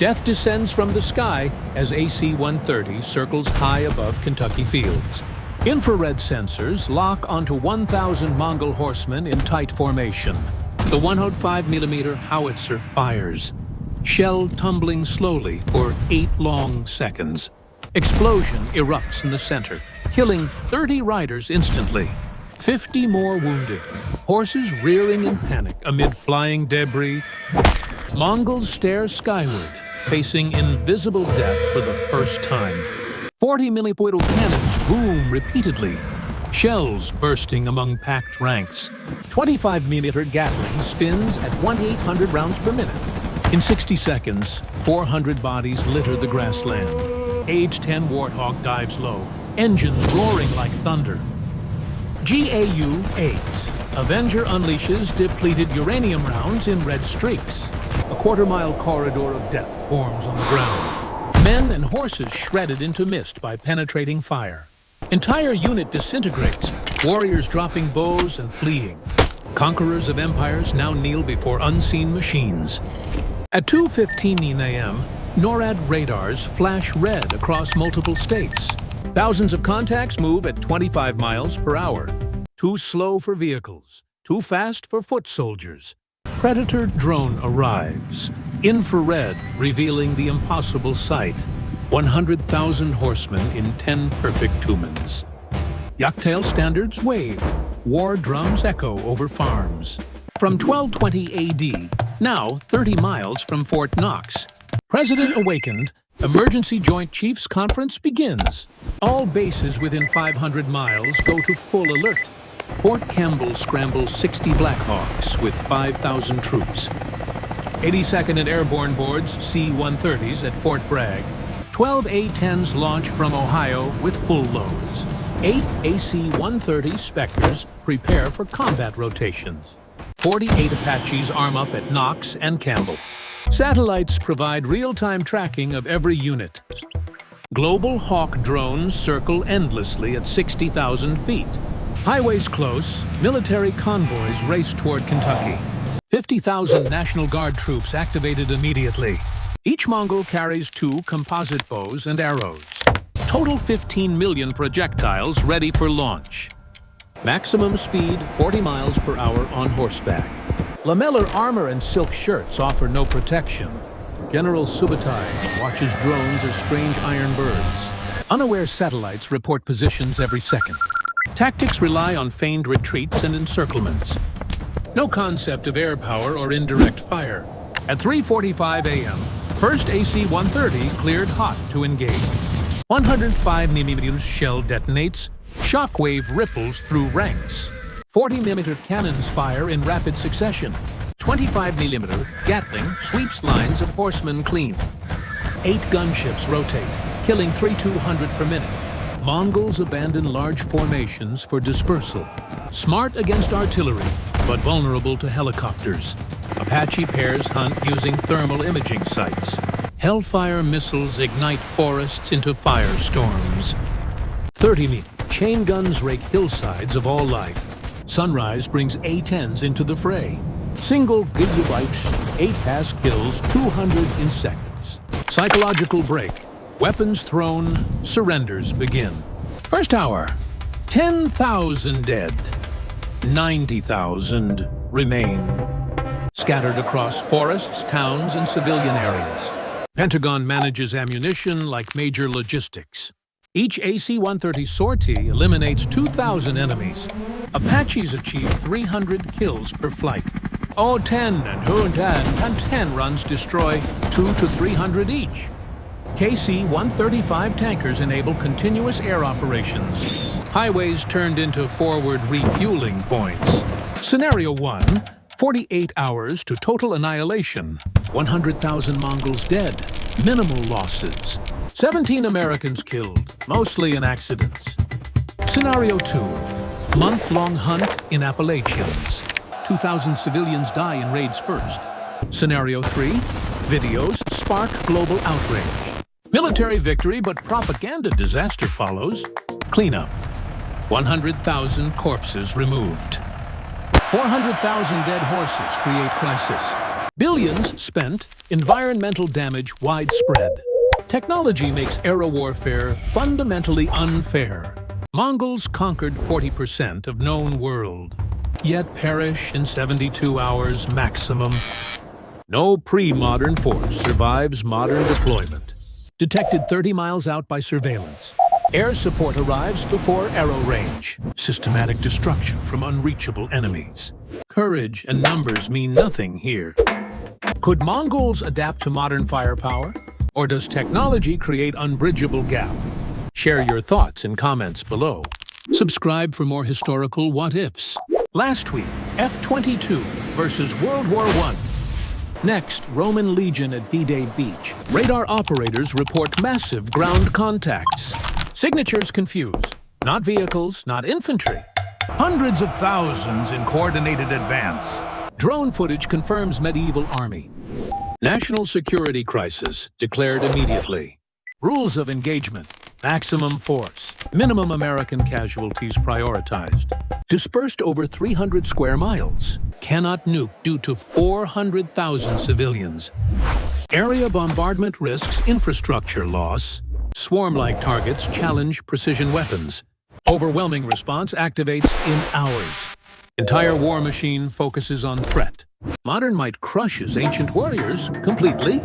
Death descends from the sky as AC-130 circles high above Kentucky fields. Infrared sensors lock onto 1,000 Mongol horsemen in tight formation. The 105mm howitzer fires, shell tumbling slowly for 8 long seconds. Explosion erupts in the center, killing 30 riders instantly. 50 more wounded, horses rearing in panic amid flying debris. Mongols stare skyward, facing invisible death for the first time. 40mm cannons boom repeatedly, shells bursting among packed ranks. 25mm Gatling spins at 1,800 rounds per minute. In 60 seconds, 400 bodies litter the grassland. Age-10 Warthog dives low, engines roaring like thunder. GAU-8. Avenger unleashes depleted uranium rounds in red streaks. A quarter-mile corridor of death forms on the ground. Men and horses shredded into mist by penetrating fire. Entire unit disintegrates, warriors dropping bows and fleeing. Conquerors of empires now kneel before unseen machines. At 2:15 a.m., NORAD radars flash red across multiple states. Thousands of contacts move at 25 miles per hour. Too slow for vehicles, too fast for foot soldiers. Predator drone arrives, infrared revealing the impossible sight. 100,000 horsemen in 10 perfect tumens. Yaktail standards wave, war drums echo over farms. From 1220 AD, now 30 miles from Fort Knox. President awakened, Emergency Joint Chiefs Conference begins. All bases within 500 miles go to full alert. Fort Campbell scrambles 60 Blackhawks with 5,000 troops. 82nd and Airborne boards C-130s at Fort Bragg. 12 A-10s launch from Ohio with full loads. 8 AC-130 Spectres prepare for combat rotations. 48 Apaches arm up at Knox and Campbell. Satellites provide real-time tracking of every unit. Global Hawk drones circle endlessly at 60,000 feet. Highways close, military convoys race toward Kentucky. 50,000 National Guard troops activated immediately. Each Mongol carries 2 composite bows and arrows. Total 15 million projectiles ready for launch. Maximum speed 40 miles per hour on horseback. Lamellar armor and silk shirts offer no protection. General Subutai watches drones as strange iron birds. Unaware satellites report positions every second. Tactics rely on feigned retreats and encirclements. No concept of air power or indirect fire. At 3:45 a.m., first AC-130 cleared hot to engage. 105mm shell detonates, shockwave ripples through ranks. 40mm cannons fire in rapid succession. 25mm Gatling sweeps lines of horsemen clean. 8 gunships rotate, killing 3,200 per minute. Mongols abandon large formations for dispersal. Smart against artillery, but vulnerable to helicopters. Apache pairs hunt using thermal imaging sites. Hellfire missiles ignite forests into firestorms. 30mm chain guns rake hillsides of all life. Sunrise brings A-10s into the fray. Single gigabyte A-pass kills 200 in seconds. Psychological break. Weapons thrown, surrenders begin. First hour, 10,000 dead. 90,000 remain. Scattered across forests, towns, and civilian areas. Pentagon manages ammunition like major logistics. Each AC-130 sortie eliminates 2,000 enemies. Apaches achieve 300 kills per flight. O-10 and Ho-10 and 10 runs destroy 200 to 300 each. KC-135 tankers enable continuous air operations. Highways turned into forward refueling points. Scenario 1, 48 hours to total annihilation. 100,000 Mongols dead, minimal losses. 17 Americans killed, mostly in accidents. Scenario 2, month-long hunt in Appalachians. 2,000 civilians die in raids first. Scenario 3, videos spark global outrage. Military victory but propaganda disaster follows. Cleanup. 100,000 corpses removed. 400,000 dead horses create crisis. Billions spent, environmental damage widespread. Technology makes aero warfare fundamentally unfair. Mongols conquered 40% of known world, yet perish in 72 hours maximum. No pre-modern force survives modern deployment. Detected 30 miles out by surveillance. Air support arrives before arrow range. Systematic destruction from unreachable enemies. Courage and numbers mean nothing here. Could Mongols adapt to modern firepower? Or does technology create unbridgeable gap? Share your thoughts in comments below. Subscribe for more historical what-ifs. Last week, F-22 versus World War I. Next, Roman Legion at D-Day Beach. Radar operators report massive ground contacts. Signatures confuse. Not vehicles, not infantry. Hundreds of thousands in coordinated advance. Drone footage confirms medieval army. National security crisis declared immediately. Rules of engagement. Maximum force. Minimum American casualties prioritized. Dispersed over 300 square miles. Cannot nuke due to 400,000 civilians. Area bombardment risks infrastructure loss. Swarm-like targets challenge precision weapons. Overwhelming response activates in hours. Entire war machine focuses on threat. Modern might crushes ancient warriors completely.